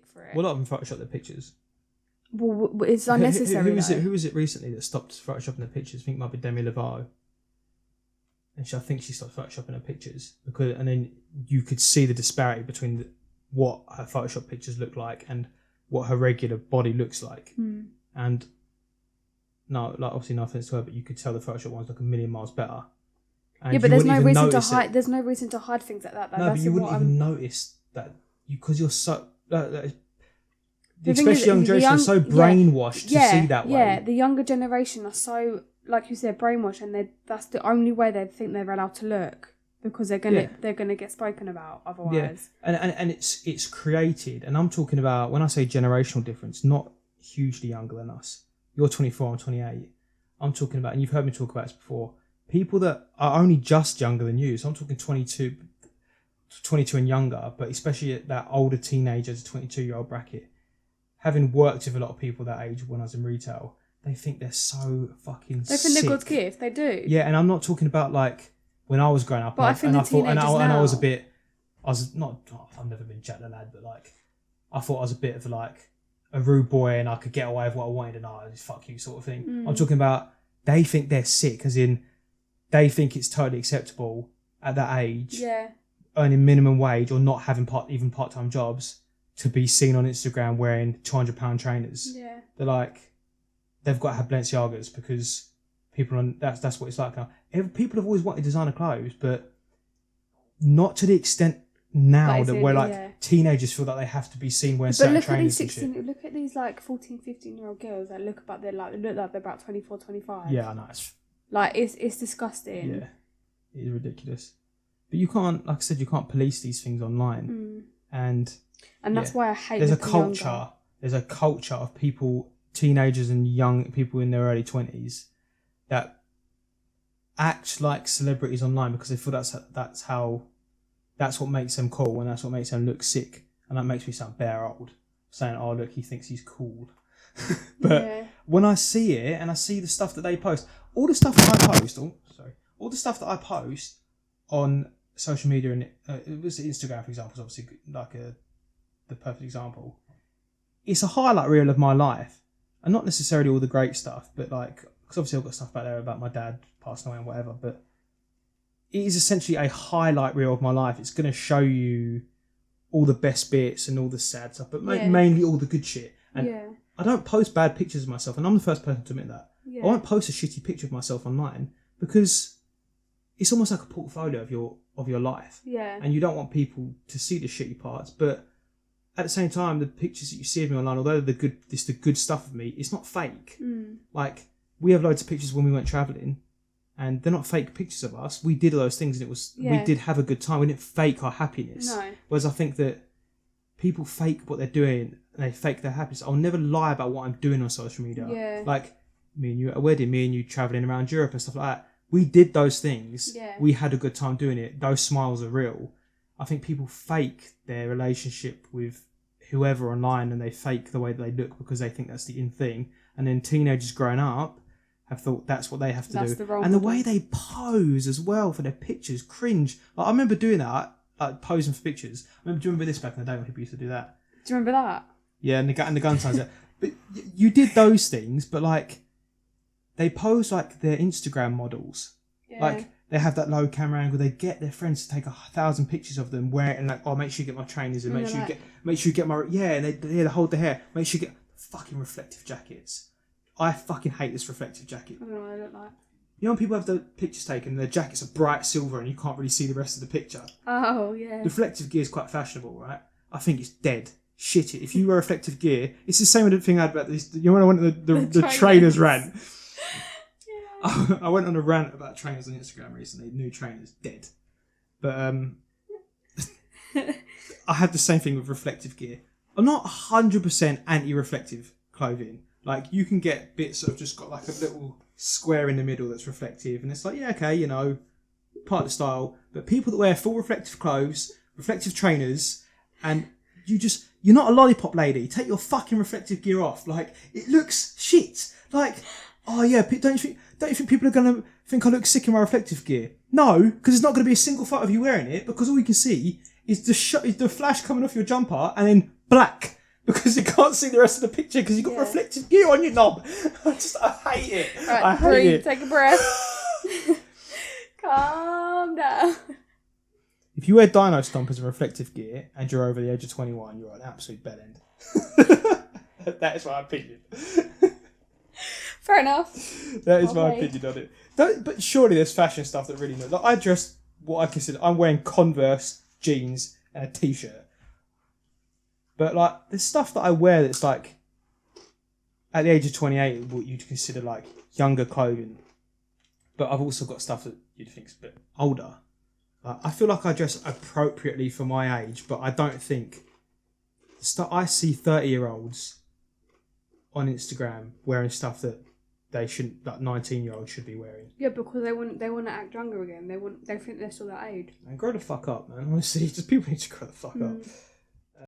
stick for it. Well, a lot of them Photoshop their pictures. Well, it's unnecessary. Who was it recently that stopped Photoshopping their pictures? I think it might be Demi Lovato. And I think she stopped Photoshopping her pictures and then you could see the disparity between what her Photoshop pictures look like and what her regular body looks like. And no, like obviously no offense to her, but you could tell the Photoshop one's like a million miles better. And yeah, but there's no reason to hide. There's no reason to hide things like that. No, but you wouldn't even notice that because you're so. Especially young generation are so brainwashed to see that way. Yeah, the younger generation are so, like you said, brainwashed, and that's the only way they think they're allowed to look because they're gonna get spoken about otherwise. Yeah, and it's created, and I'm talking about when I say generational difference, not hugely younger than us. You're 24, I'm 28. I'm talking about, and you've heard me talk about this before, people that are only just younger than you. So I'm talking 22 and younger, but especially at that older teenagers, 22-year-old bracket. Having worked with a lot of people that age when I was in retail, they think they're so fucking sick. They think they're God's gift. They do. Yeah, and I'm not talking about like when I was growing up. But I think I've never been Jack the Lad, but like I thought I was a bit of like a rude boy and I could get away with what I wanted and I just fuck you sort of thing. I'm talking about they think they're sick, as in they think it's totally acceptable at that age, earning minimum wage or not having part-time jobs, to be seen on Instagram wearing £200 trainers. Yeah. They're like, they've got to have Balenciagas because that's what it's like now. People have always wanted designer clothes, but not to the extent now that where like teenagers feel that they have to be seen wearing certain trainers and shit. Look at these like 14, 15-year-old girls that look like they're about 24, 25. Yeah, I know. It's disgusting. Yeah, it is ridiculous. But you can't, like I said, you can't police these things online. And that's why I hate. There's a culture of people, teenagers and young people in their early 20s, that act like celebrities online because they feel that's what makes them cool and that's what makes them look sick, and that makes me sound bare old, saying, "Oh look, he thinks he's cool." But when I see it and I see the stuff that they post, all the stuff that I post on social media, and it was Instagram, for example, is obviously like the perfect example. It's a highlight reel of my life, and not necessarily all the great stuff, but like, because obviously I've got stuff back there about my dad passing away and whatever, but it is essentially a highlight reel of my life. It's going to show you all the best bits and all the sad stuff, but mainly all the good shit. And I don't post bad pictures of myself, and I'm the first person to admit that. I won't post a shitty picture of myself online because it's almost like a portfolio of your life. Yeah. And you don't want people to see the shitty parts, but at the same time, the pictures that you see of me online, although it's the good stuff of me, it's not fake. Like, we have loads of pictures when we went travelling, and they're not fake pictures of us. We did all those things, and we did have a good time. We didn't fake our happiness. No. Whereas I think that people fake what they're doing, and they fake their happiness. I'll never lie about what I'm doing on social media. Yeah. Like, me and you at a wedding, me and you travelling around Europe and stuff like that. We did those things. Yeah. We had a good time doing it. Those smiles are real. I think people fake their relationship with whoever online, and they fake the way that they look because they think that's the in thing. And then teenagers growing up have thought that's what they have to do. And the way they pose as well for their pictures, cringe. Like, I remember doing that, like posing for pictures. Do you remember this back in the day when people used to do that? Do you remember that? Yeah, and the gun signs. But you did those things, but like, they pose like they're Instagram models. Yeah. Like, they have that low camera angle. They get their friends to take 1,000 pictures of them wearing, and like, oh, make sure you get my trainers, and make sure you get my and they hold the hair. Make sure you get fucking reflective jackets. I fucking hate this reflective jacket. I don't know what they look like. You know when people have the pictures taken and their jackets are bright silver and you can't really see the rest of the picture? Oh, yeah. Reflective gear is quite fashionable, right? I think it's dead. Shit it. If you wear reflective gear, it's the same thing I had about this. You know when I went to the trainers rant? Yeah. I went on a rant about trainers on Instagram recently. New trainers, dead. But I had the same thing with reflective gear. I'm not 100% anti-reflective clothing. Like, you can get bits that have just got like a little square in the middle that's reflective, and it's like, yeah, okay, you know, part of the style. But people that wear full reflective clothes, reflective trainers, and you're not a lollipop lady. Take your fucking reflective gear off. Like, it looks shit. Like, oh yeah, don't you think people are gonna think I look sick in my reflective gear? No, because there's not gonna be a single photo of you wearing it, because all you can see is the flash coming off your jumper and then black. because you can't see the rest of the picture because you've got reflective gear on your knob. I hate it. Right, I hate breathe, it. take a breath. Calm down. If you wear Dino Stompers and reflective gear and you're over the age of 21, you're an absolute bellend. That is my opinion. Fair enough. That is my opinion on it. But surely there's fashion stuff that really... Like, I dress what I consider... I'm wearing Converse, jeans and a t-shirt. But, like, there's stuff that I wear that's, like, at the age of 28, what you'd consider, like, younger clothing. But I've also got stuff that you'd think's a bit older. I feel like I dress appropriately for my age, but I don't think... I see 30-year-olds on Instagram wearing stuff that they shouldn't, like 19-year-olds should be wearing. Yeah, because they want to act younger again. They think they're still that age. And grow the fuck up, man. Honestly, just people need to grow the fuck up.